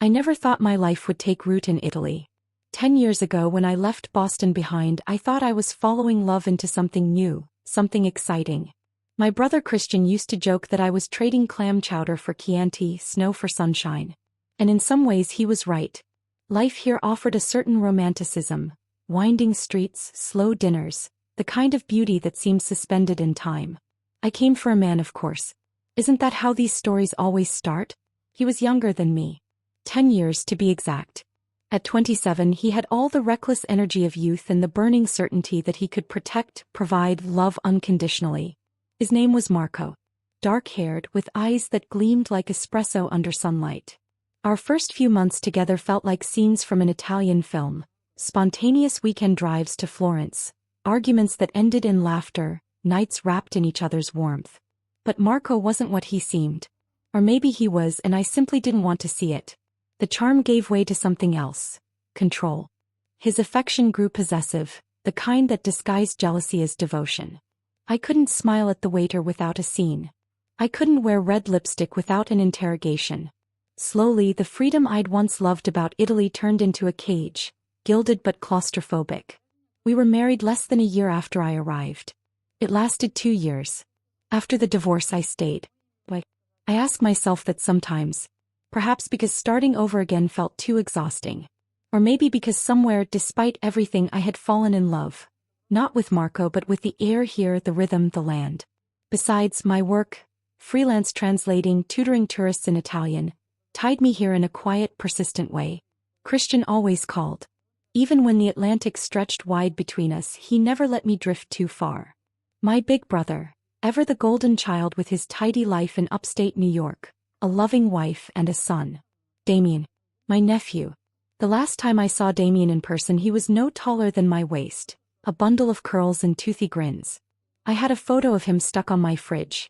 I never thought my life would take root in Italy. 10 years ago when I left Boston behind, I thought I was following love into something new, something exciting. My brother Christian used to joke that I was trading clam chowder for Chianti, snow for sunshine. And in some ways he was right. Life here offered a certain romanticism, winding streets, slow dinners, the kind of beauty that seems suspended in time. I came for a man, of course. Isn't that how these stories always start? He was younger than me. 10 years to be exact. At 27 he had all the reckless energy of youth and the burning certainty that he could protect, provide, love unconditionally. His name was Marco. Dark-haired, with eyes that gleamed like espresso under sunlight. Our first few months together felt like scenes from an Italian film. Spontaneous weekend drives to Florence, arguments that ended in laughter, nights wrapped in each other's warmth. But Marco wasn't what he seemed. Or maybe he was, and I simply didn't want to see it. The charm gave way to something else. Control. His affection grew possessive, the kind that disguised jealousy as devotion. I couldn't smile at the waiter without a scene. I couldn't wear red lipstick without an interrogation. Slowly, the freedom I'd once loved about Italy turned into a cage, gilded but claustrophobic. We were married less than a year after I arrived. It lasted 2 years. After the divorce I stayed. Why? I ask myself that sometimes. Perhaps because starting over again felt too exhausting. Or maybe because somewhere, despite everything, I had fallen in love. Not with Marco but with the air here, the rhythm, the land. Besides, my work, freelance translating, tutoring tourists in Italian, tied me here in a quiet, persistent way. Christian always called. Even when the Atlantic stretched wide between us, he never let me drift too far. My big brother, ever the golden child with his tidy life in upstate New York, a loving wife and a son. Damien, my nephew. The last time I saw Damien in person he was no taller than my waist, a bundle of curls and toothy grins. I had a photo of him stuck on my fridge.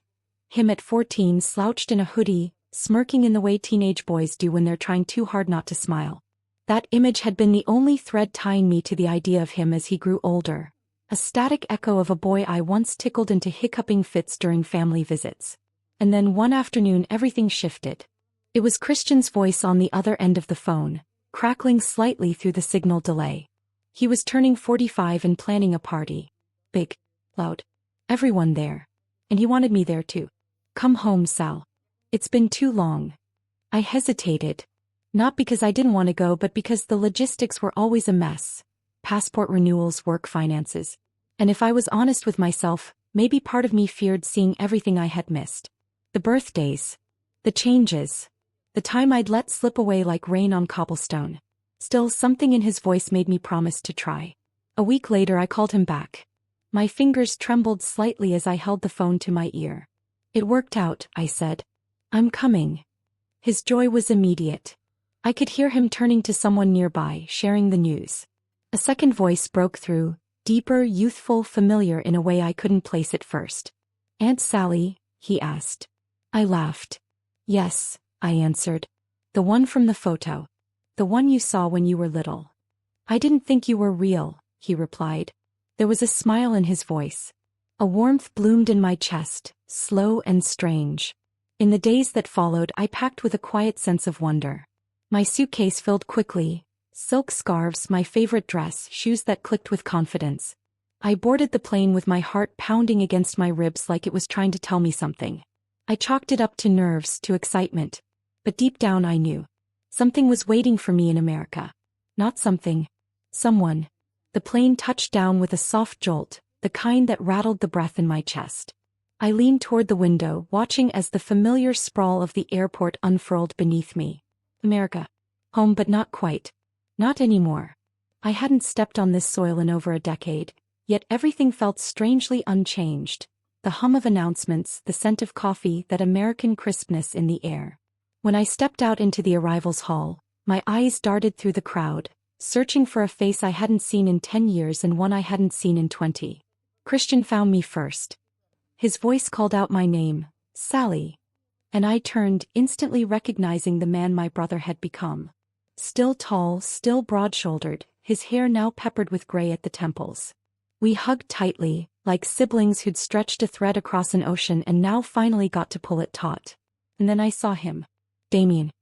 Him at 14, slouched in a hoodie, smirking in the way teenage boys do when they're trying too hard not to smile. That image had been the only thread tying me to the idea of him as he grew older. A static echo of a boy I once tickled into hiccuping fits during family visits. And then one afternoon everything shifted. It was Christian's voice on the other end of the phone, crackling slightly through the signal delay. He was turning 45 and planning a party. Big, loud, everyone there. And he wanted me there too. Come home, Sal. It's been too long. I hesitated. Not because I didn't want to go but because the logistics were always a mess. Passport renewals, work finances. And if I was honest with myself, maybe part of me feared seeing everything I had missed. The birthdays. The changes. The time I'd let slip away like rain on cobblestone. Still, something in his voice made me promise to try. A week later I called him back. My fingers trembled slightly as I held the phone to my ear. It worked out, I said. I'm coming. His joy was immediate. I could hear him turning to someone nearby, sharing the news. A second voice broke through, deeper, youthful, familiar in a way I couldn't place at first. Aunt Sally, he asked. I laughed. Yes, I answered. The one from the photo. The one you saw when you were little. I didn't think you were real, he replied. There was a smile in his voice. A warmth bloomed in my chest, slow and strange. In the days that followed I packed with a quiet sense of wonder. My suitcase filled quickly. Silk scarves, my favorite dress, shoes that clicked with confidence. I boarded the plane with my heart pounding against my ribs like it was trying to tell me something. I chalked it up to nerves, to excitement. But deep down I knew. Something was waiting for me in America. Not something. Someone. The plane touched down with a soft jolt, the kind that rattled the breath in my chest. I leaned toward the window, watching as the familiar sprawl of the airport unfurled beneath me. America. Home, but not quite. Not anymore. I hadn't stepped on this soil in over a decade, yet everything felt strangely unchanged. The hum of announcements, the scent of coffee, that American crispness in the air. When I stepped out into the arrivals hall, my eyes darted through the crowd, searching for a face I hadn't seen in 10 years and one I hadn't seen in 20. Christian found me first. His voice called out my name, Sally. And I turned, instantly recognizing the man my brother had become. Still tall, still broad-shouldered, his hair now peppered with gray at the temples. We hugged tightly, like siblings who'd stretched a thread across an ocean and now finally got to pull it taut. And then I saw him. Damien.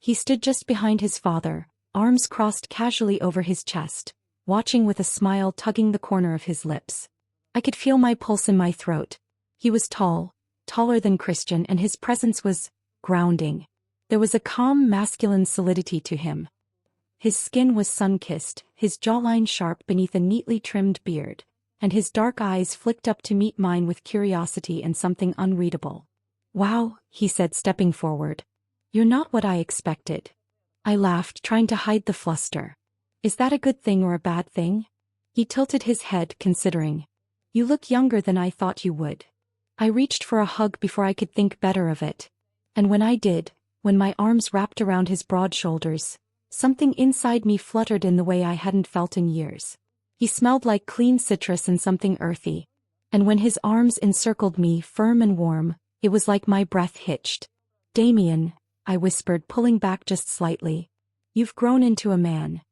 He stood just behind his father, arms crossed casually over his chest, watching with a smile tugging the corner of his lips. I could feel my pulse in my throat. He was tall, taller than Christian, and his presence was grounding. There was a calm masculine solidity to him. His skin was sun-kissed, his jawline sharp beneath a neatly trimmed beard, and his dark eyes flicked up to meet mine with curiosity and something unreadable. "Wow," he said, stepping forward. "You're not what I expected." I laughed, trying to hide the fluster. "Is that a good thing or a bad thing?" He tilted his head, considering. "You look younger than I thought you would." I reached for a hug before I could think better of it. And when I did, when my arms wrapped around his broad shoulders, something inside me fluttered in the way I hadn't felt in years. He smelled like clean citrus and something earthy. And when his arms encircled me, firm and warm, it was like my breath hitched. "Damien," I whispered, pulling back just slightly. "You've grown into a man."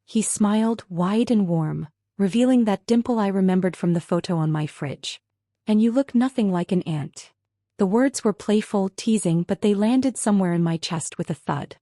He smiled, wide and warm, revealing that dimple I remembered from the photo on my fridge. "And you look nothing like an ant." The words were playful, teasing, but they landed somewhere in my chest with a thud.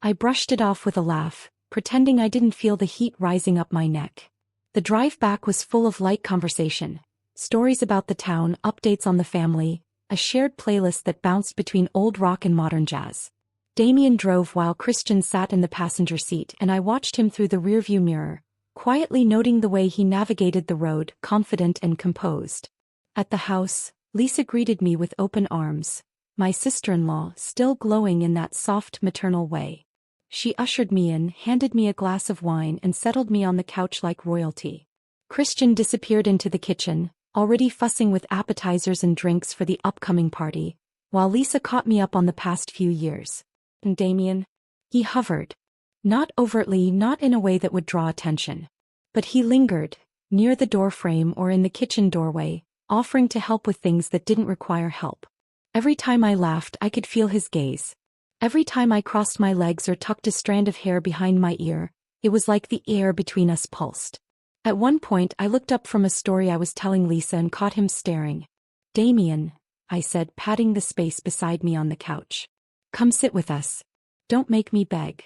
I brushed it off with a laugh, pretending I didn't feel the heat rising up my neck. The drive back was full of light conversation, stories about the town, updates on the family, a shared playlist that bounced between old rock and modern jazz. Damien drove while Christian sat in the passenger seat, and I watched him through the rearview mirror, quietly noting the way he navigated the road, confident and composed. At the house, Lisa greeted me with open arms, my sister-in-law still glowing in that soft maternal way. She ushered me in, handed me a glass of wine, and settled me on the couch like royalty. Christian disappeared into the kitchen, already fussing with appetizers and drinks for the upcoming party, while Lisa caught me up on the past few years. "And Damien?" He hovered. Not overtly, not in a way that would draw attention. But he lingered, near the doorframe or in the kitchen doorway, offering to help with things that didn't require help. Every time I laughed, I could feel his gaze. Every time I crossed my legs or tucked a strand of hair behind my ear, it was like the air between us pulsed. At one point, I looked up from a story I was telling Lisa and caught him staring. "Damien," I said, patting the space beside me on the couch. "Come sit with us. Don't make me beg."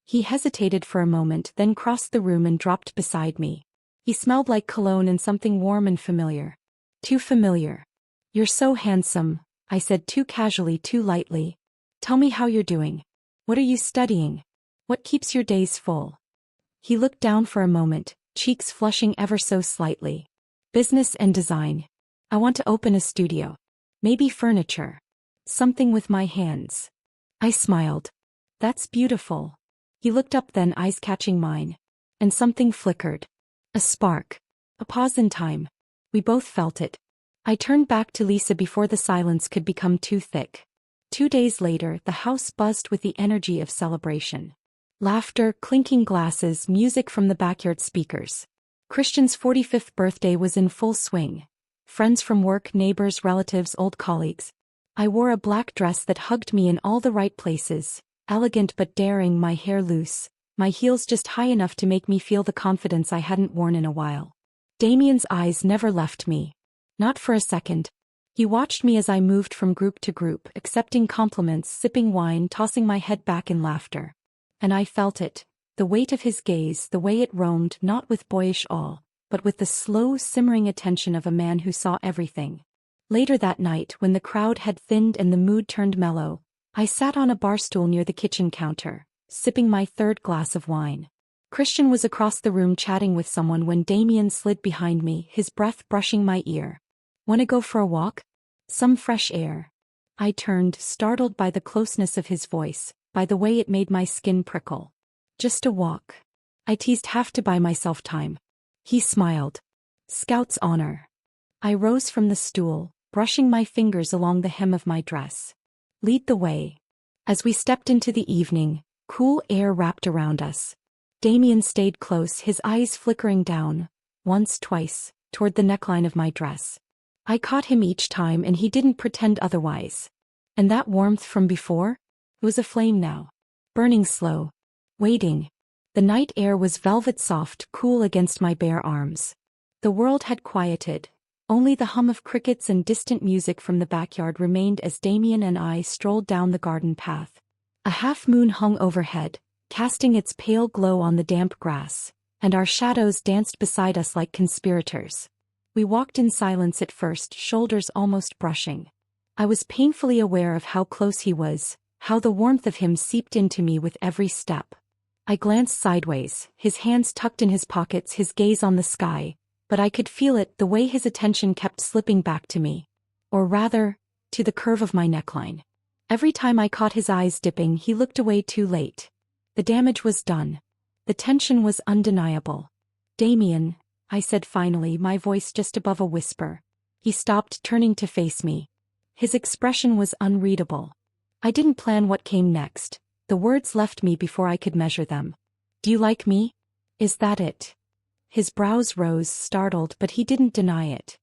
He hesitated for a moment, then crossed the room and dropped beside me. He smelled like cologne and something warm and familiar. Too familiar. "You're so handsome," I said, too casually, too lightly. "Tell me how you're doing. What are you studying? What keeps your days full?" He looked down for a moment, cheeks flushing ever so slightly. "Business and design. I want to open a studio. Maybe furniture. Something with my hands." I smiled. "That's beautiful." He looked up then, eyes catching mine. And something flickered. A spark. A pause in time. We both felt it. I turned back to Lisa before the silence could become too thick. 2 days later, the house buzzed with the energy of celebration. Laughter, clinking glasses, music from the backyard speakers. Christian's 45th birthday was in full swing. Friends from work, neighbors, relatives, old colleagues. I wore a black dress that hugged me in all the right places, elegant but daring, my hair loose, my heels just high enough to make me feel the confidence I hadn't worn in a while. Damien's eyes never left me. Not for a second. He watched me as I moved from group to group, accepting compliments, sipping wine, tossing my head back in laughter. And I felt it, the weight of his gaze, the way it roamed, not with boyish awe, but with the slow, simmering attention of a man who saw everything. Later that night, when the crowd had thinned and the mood turned mellow, I sat on a bar stool near the kitchen counter, sipping my third glass of wine. Christian was across the room chatting with someone when Damien slid behind me, his breath brushing my ear. "Wanna go for a walk? Some fresh air." I turned, startled by the closeness of his voice, by the way it made my skin prickle. "Just a walk." I teased, "have to buy myself time." He smiled. "Scout's honor." I rose from the stool, brushing my fingers along the hem of my dress. "Lead the way." As we stepped into the evening, cool air wrapped around us. Damien stayed close, his eyes flickering down, once, twice, toward the neckline of my dress. I caught him each time, and he didn't pretend otherwise. And that warmth from before? It was aflame now. Burning slow. Waiting. The night air was velvet soft, cool against my bare arms. The world had quieted. Only the hum of crickets and distant music from the backyard remained as Damien and I strolled down the garden path. A half-moon hung overhead, casting its pale glow on the damp grass, and our shadows danced beside us like conspirators. We walked in silence at first, shoulders almost brushing. I was painfully aware of how close he was, how the warmth of him seeped into me with every step. I glanced sideways, his hands tucked in his pockets, his gaze on the sky, but I could feel it, the way his attention kept slipping back to me. Or rather, to the curve of my neckline. Every time I caught his eyes dipping, he looked away too late. The damage was done. The tension was undeniable. "Damien," I said finally, my voice just above a whisper. He stopped, turning to face me. His expression was unreadable. I didn't plan what came next. The words left me before I could measure them. "Do you like me? Is that it?" His brows rose, startled, but he didn't deny it.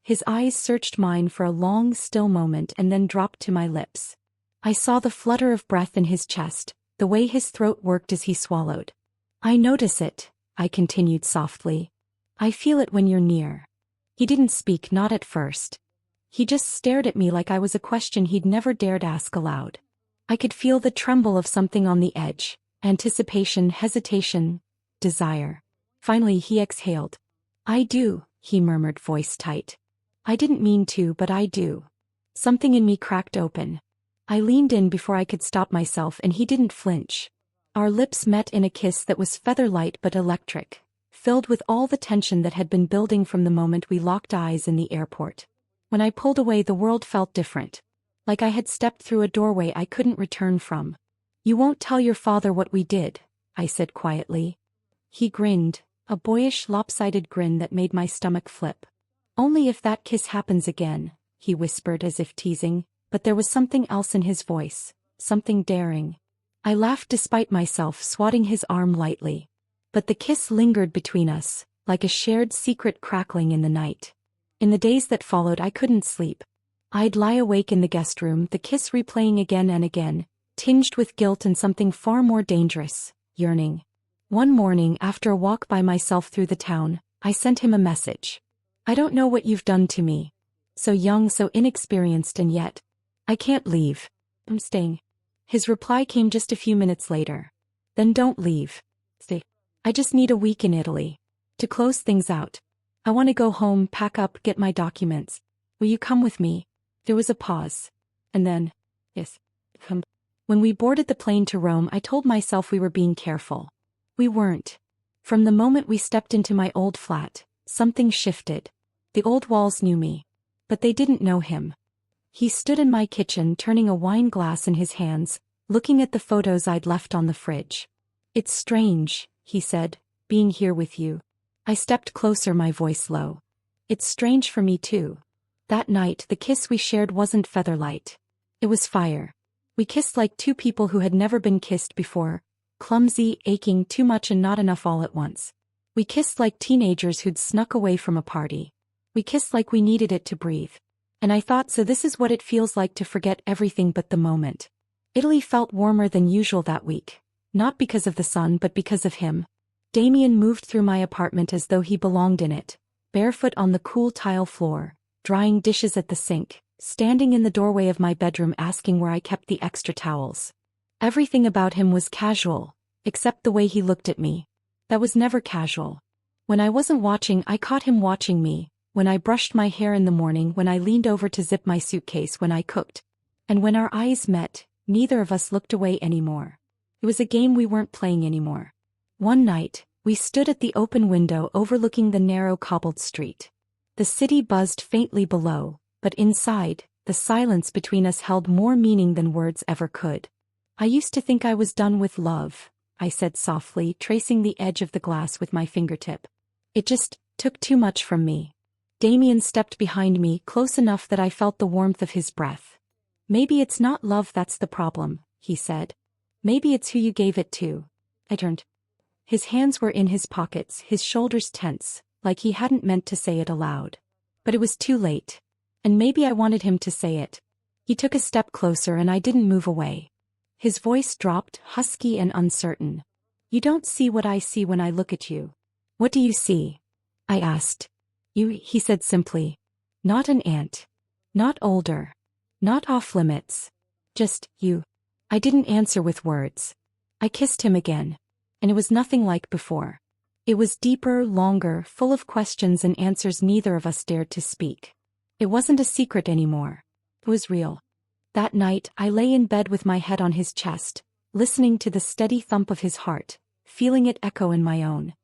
His eyes searched mine for a long, still moment and then dropped to my lips. I saw the flutter of breath in his chest, the way his throat worked as he swallowed. "I notice it," I continued softly. "I feel it when you're near." He didn't speak, not at first. He just stared at me like I was a question he'd never dared ask aloud. I could feel the tremble of something on the edge, anticipation, hesitation, desire. Finally he exhaled. "I do," he murmured, voice tight. "I didn't mean to, but I do." Something in me cracked open. I leaned in before I could stop myself, and he didn't flinch. Our lips met in a kiss that was feather-light but electric, filled with all the tension that had been building from the moment we locked eyes in the airport. When I pulled away, the world felt different. Like I had stepped through a doorway I couldn't return from. "You won't tell your father what we did," I said quietly. He grinned, a boyish, lopsided grin that made my stomach flip. "Only if that kiss happens again," he whispered as if teasing, but there was something else in his voice, something daring. I laughed despite myself, swatting his arm lightly. But the kiss lingered between us, like a shared secret crackling in the night. In the days that followed, I couldn't sleep. I'd lie awake in the guest room, the kiss replaying again and again, tinged with guilt and something far more dangerous, yearning. One morning, after a walk by myself through the town, I sent him a message. "I don't know what you've done to me. So young, so inexperienced, and yet, I can't leave. I'm staying." His reply came just a few minutes later. "Then don't leave. Stay. I just need a week in Italy. To close things out. I want to go home, pack up, get my documents. Will you come with me?" There was a pause. And then, "Yes, come." When we boarded the plane to Rome, I told myself we were being careful. We weren't. From the moment we stepped into my old flat, something shifted. The old walls knew me. But they didn't know him. He stood in my kitchen, turning a wine glass in his hands, looking at the photos I'd left on the fridge. "It's strange," he said, "being here with you." I stepped closer, my voice low. "It's strange for me too." That night, the kiss we shared wasn't featherlight. It was fire. We kissed like two people who had never been kissed before, clumsy, aching, too much and not enough all at once. We kissed like teenagers who'd snuck away from a party. We kissed like we needed it to breathe. And I thought, so this is what it feels like to forget everything but the moment. Italy felt warmer than usual that week. Not because of the sun, but because of him. Damien moved through my apartment as though he belonged in it, barefoot on the cool tile floor, drying dishes at the sink, standing in the doorway of my bedroom asking where I kept the extra towels. Everything about him was casual, except the way he looked at me. That was never casual. When I wasn't watching, I caught him watching me, when I brushed my hair in the morning, when I leaned over to zip my suitcase, when I cooked. And when our eyes met, neither of us looked away anymore. It was a game we weren't playing anymore. One night, we stood at the open window overlooking the narrow cobbled street. The city buzzed faintly below, but inside, the silence between us held more meaning than words ever could. "I used to think I was done with love," I said softly, tracing the edge of the glass with my fingertip. "It just took too much from me." Damien stepped behind me, close enough that I felt the warmth of his breath. "Maybe it's not love that's the problem," he said. "Maybe it's who you gave it to." I turned. His hands were in his pockets, his shoulders tense, like he hadn't meant to say it aloud. But it was too late. And maybe I wanted him to say it. He took a step closer and I didn't move away. His voice dropped, husky and uncertain. "You don't see what I see when I look at you." "What do you see?" I asked. "You," he said simply. "Not an aunt. Not older. Not off limits. Just you." I didn't answer with words. I kissed him again. And it was nothing like before. It was deeper, longer, full of questions and answers neither of us dared to speak. It wasn't a secret anymore. It was real. That night, I lay in bed with my head on his chest, listening to the steady thump of his heart, feeling it echo in my own.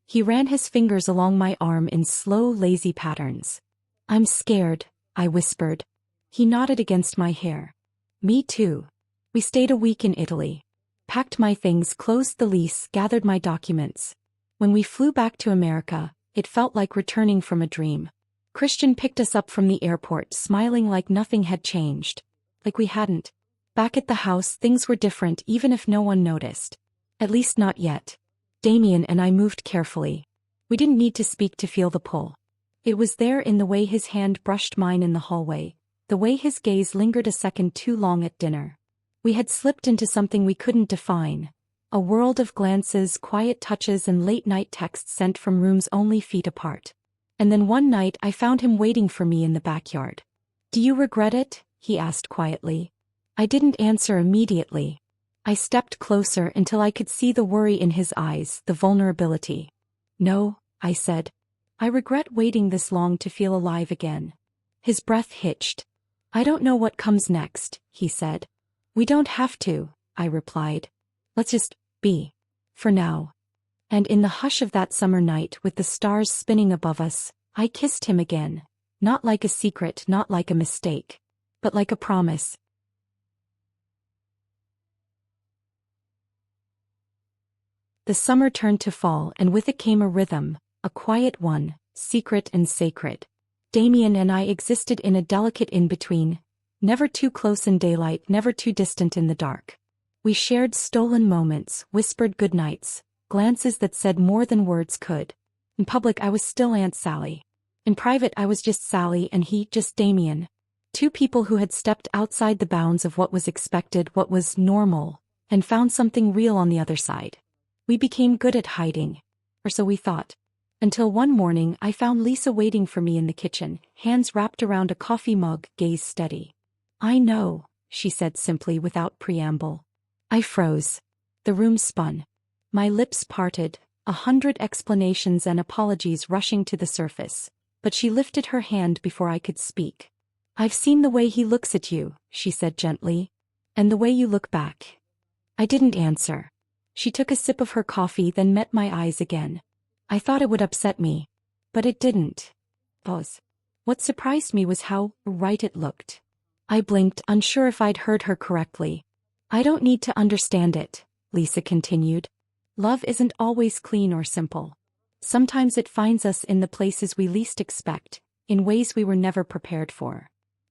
He ran his fingers along my arm in slow, lazy patterns. "I'm scared," I whispered. He nodded against my hair. "Me too." We stayed a week in Italy. Packed my things, closed the lease, gathered my documents. When we flew back to America, it felt like returning from a dream. Christian picked us up from the airport, smiling like nothing had changed. Like we hadn't. Back at the house, things were different even if no one noticed. At least not yet. Damien and I moved carefully. We didn't need to speak to feel the pull. It was there in the way his hand brushed mine in the hallway, the way his gaze lingered a second too long at dinner. We had slipped into something we couldn't define. A world of glances, quiet touches and late-night texts sent from rooms only feet apart. And then one night I found him waiting for me in the backyard. "Do you regret it?" he asked quietly. I didn't answer immediately. I stepped closer until I could see the worry in his eyes, the vulnerability. "No," I said. "I regret waiting this long to feel alive again." His breath hitched. "I don't know what comes next," he said. "We don't have to," I replied. "Let's just be. For now." And in the hush of that summer night with the stars spinning above us, I kissed him again. Not like a secret, not like a mistake, but like a promise. The summer turned to fall and with it came a rhythm, a quiet one, secret and sacred. Damien and I existed in a delicate in-between, never too close in daylight, never too distant in the dark. We shared stolen moments, whispered goodnights, glances that said more than words could. In public I was still Aunt Sally. In private I was just Sally and he just Damien. Two people who had stepped outside the bounds of what was expected, what was normal, and found something real on the other side. We became good at hiding. Or so we thought. Until one morning I found Lisa waiting for me in the kitchen, hands wrapped around a coffee mug, gaze steady. "I know," she said simply without preamble. I froze. The room spun. My lips parted, 100 explanations and apologies rushing to the surface. But she lifted her hand before I could speak. "I've seen the way he looks at you," she said gently. "And the way you look back." I didn't answer. She took a sip of her coffee, then met my eyes again. I thought it would upset me. But it didn't. What surprised me was how right it looked. I blinked, unsure if I'd heard her correctly. "I don't need to understand it," Lisa continued. "Love isn't always clean or simple. Sometimes it finds us in the places we least expect, in ways we were never prepared for."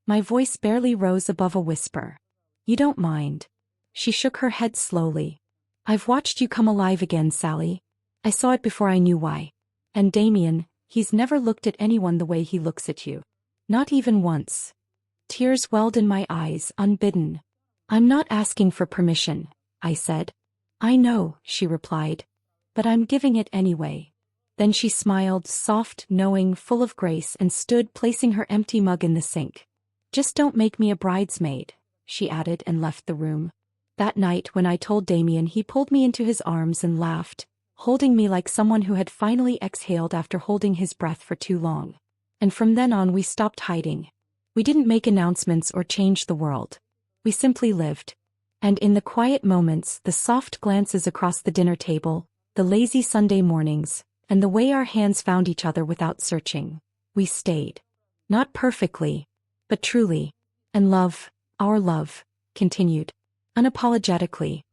My voice barely rose above a whisper. "You don't mind?" She shook her head slowly. "I've watched you come alive again, Sally. I saw it before I knew why. And Damien, he's never looked at anyone the way he looks at you. Not even once." Tears welled in my eyes, unbidden. "I'm not asking for permission," I said. "I know," she replied. "But I'm giving it anyway." Then she smiled, soft, knowing, full of grace, and stood placing her empty mug in the sink. "Just don't make me a bridesmaid," she added and left the room. That night when I told Damien, he pulled me into his arms and laughed, holding me like someone who had finally exhaled after holding his breath for too long. And from then on we stopped hiding. We didn't make announcements or change the world. We simply lived. And in the quiet moments, the soft glances across the dinner table, the lazy Sunday mornings, and the way our hands found each other without searching, we stayed. Not perfectly, but truly. And love, our love, continued. Unapologetically.